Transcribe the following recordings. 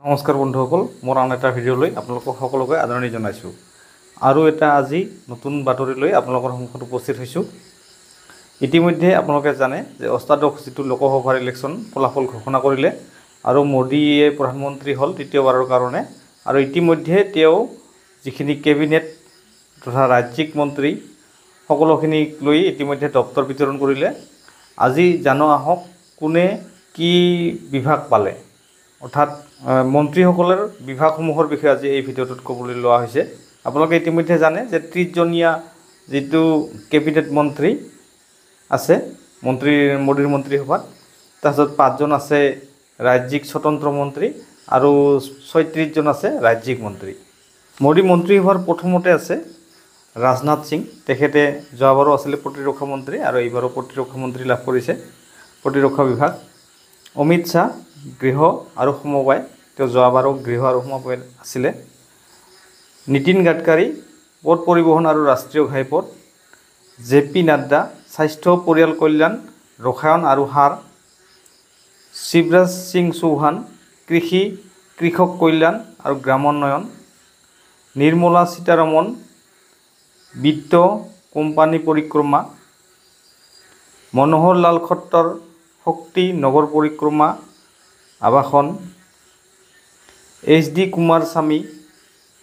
নমস্কাৰ বন্ধুসকল, মোৰ আন এটা ভিডিঅ'লৈ আপোনালোকক সকলোকে আদৰণি জনাইছোঁ। আৰু এটা আজি নতুন বাতৰি লৈ আপোনালোকৰ সন্মুখত উপস্থিত হৈছোঁ। ইতিমধ্যে আপোনালোকে জানে যে অষ্টাদশ যিটো লোকসভাৰ ইলেকশ্যন ফলাফল ঘোষণা কৰিলে আৰু মোদীয়ে প্ৰধানমন্ত্ৰী হ'ল তৃতীয়বাৰৰ কাৰণে। আৰু ইতিমধ্যে তেওঁ যিখিনি কেবিনেট তথা ৰাজ্যিক মন্ত্ৰী সকলোখিনিক লৈ ইতিমধ্যে দপ্তৰ বিতৰণ কৰিলে। আজি জানো আহক কোনে কি বিভাগ পালে, অৰ্থাৎ মন্ত্ৰীসকলৰ বিভাগসমূহৰ বিষয়ে আজি এই ভিডিঅ'টোত ক'বলৈ লোৱা হৈছে। আপোনালোকে ইতিমধ্যে জানে যে 30জনীয়া যিটো কেবিনেট মন্ত্ৰী আছে মোদীৰ মন্ত্ৰীসভাত, তাৰপিছত 5জন আছে ৰাজ্যিক স্বতন্ত্ৰ মন্ত্ৰী আৰু 36জন আছে ৰাজ্যিক মন্ত্ৰী। মোদী মন্ত্ৰীসভাৰ প্ৰথমতে আছে ৰাজনাথ সিং, তেখেতে যোৱাবাৰো আছিলে প্ৰতিৰক্ষা মন্ত্ৰী আৰু এইবাৰো প্ৰতিৰক্ষা মন্ত্ৰী লাভ কৰিছে প্ৰতিৰক্ষা বিভাগ। অমিত শ্বাহ গৃহ আৰু সমবায়, তেওঁ যোৱাবাৰো গৃহ আৰু সমবায় আছিলে। নীতিন গাডকাৰী পথ পৰিবহণ আৰু ৰাষ্ট্ৰীয় ঘাইপথ। JP নাড্ডা স্বাস্থ্য পৰিয়াল কল্যাণ ৰসায়ন আৰু সাৰ। শিৱৰাজ সিং চৌহান কৃষি কৃষক কল্যাণ আৰু গ্ৰামোন্নয়ন। নিৰ্মলা সীতাৰমণ বিত্ত কোম্পানী পৰিক্ৰমা। মনোহৰ লাল খট্টৰ শক্তি নগৰ পৰিক্ৰমা আৱাসন। HD কুমাৰস্বামী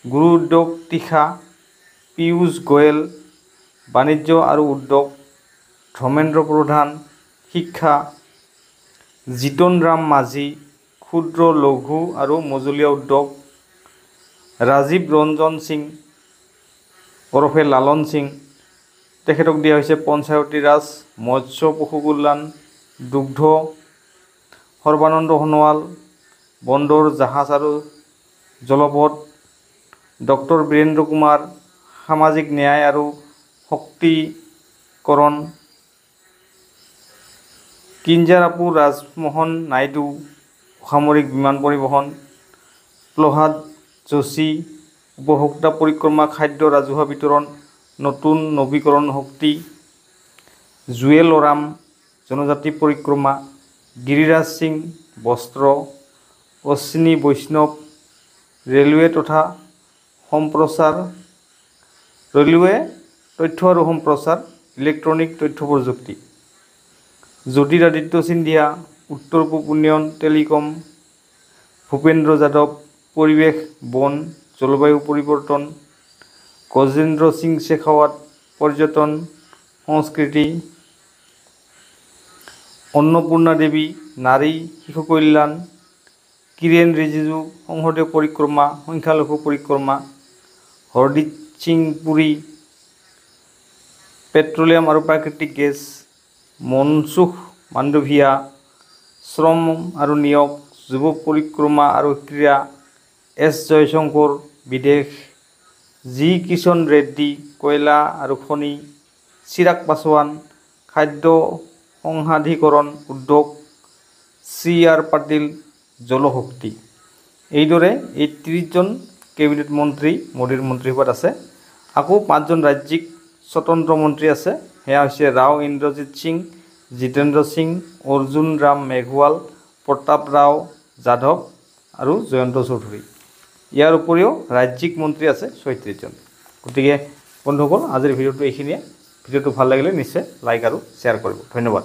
গুৰু উদ্যোগ তীখা। পীয়ূষ গোয়েল বাণিজ্য আৰু উদ্যোগ। ধৰ্মেন্দ্ৰ প্ৰধান শিক্ষা। জিতন ৰাম মাঝি ক্ষুদ্ৰ লঘু আৰু মজলীয়া উদ্যোগ। ৰাজীৱ ৰঞ্জন সিং ওৰফে লালন সিং, তেখেতক দিয়া হৈছে পঞ্চায়তী ৰাজ মৎস্য পশু কল্যাণ দুগ্ধ। সৰ্বানন্দ সোণোৱাল বন্দৰ জাহাজ আৰু জলপথ। ডক্টৰ বীৰেন্দ্ৰ কুমাৰ সামাজিক ন্যায় আৰু শক্তিকৰণ। কিঞ্জাৰাপু ৰাজমোহন নাইডু অসামৰিক বিমান পৰিবহণ। প্ৰহ্লাদ যোশী উপভোক্তা পৰিক্ৰমা খাদ্য ৰাজহুৱা বিতৰণ নতুন নৱীকৰণ শক্তি। জুৱেল ওৰাম জনজাতি পৰিক্ৰমা। গিৰিৰাজ সিং বস্ত্ৰ। অশ্বিনী বৈষ্ণৱ ৰেলৱে তথা সম্প্ৰচাৰ। ৰেলৱে তথ্য আৰু সম্প্ৰচাৰ ইলেক্ট্ৰনিক তথ্য প্ৰযুক্তি। জ্যোতিৰাদিত্য সিন্ধিয়া উত্তৰ পূব উন্নয়ন টেলিকম। ভূপেন্দ্ৰ যাদৱ পৰিৱেশ বন জলবায়ু পৰিৱৰ্তন। গজেন্দ্ৰ সিং শেখাৱাত পৰ্যটন সংস্কৃতি। অন্নপূৰ্ণা দেৱী নাৰী শিশু কল্যাণ। কিৰেণ ৰিজিজু সংসদীয় পৰিক্ৰমা সংখ্যালঘু পৰিক্ৰমা। হৰদীপ সিং পুৰী পেট্ৰলিয়াম আৰু প্ৰাকৃতিক গেছ। মনসুখ মাণ্ডভিয়া শ্ৰম আৰু নিয়োগ যুৱ পৰিক্ৰমা আৰু ক্ৰীড়া। S জয়শংকৰ বিদেশ। G কিষণ ৰেড্ডী কয়লা আৰু খনি। চিৰাগ পাছোৱান খাদ্য সংসাধীকৰণ উদ্যোগ। CR পাটিল জলশক্তি। এইদৰে এই 30জন কেবিনেট মন্ত্ৰী মোদীৰ মন্ত্ৰীসভাত আছে। আকৌ 5জন ৰাজ্যিক স্বতন্ত্ৰ মন্ত্ৰী আছে, সেয়া হৈছে ৰাও ইন্দ্ৰজিৎ সিং, জিতেন্দ্ৰ সিং, অৰ্জুন ৰাম মেঘৱাল, প্ৰতাপ ৰাও যাদৱ আৰু জয়ন্ত চৌধুৰী। ইয়াৰ উপৰিও ৰাজ্যিক মন্ত্ৰী আছে 36জন। গতিকে বন্ধুসকল, আজিৰ ভিডিঅ'টো এইখিনিয়ে। ভিডিঅ'টো ভাল লাগিলে নিশ্চয় লাইক আৰু শ্বেয়াৰ কৰিব। ধন্যবাদ।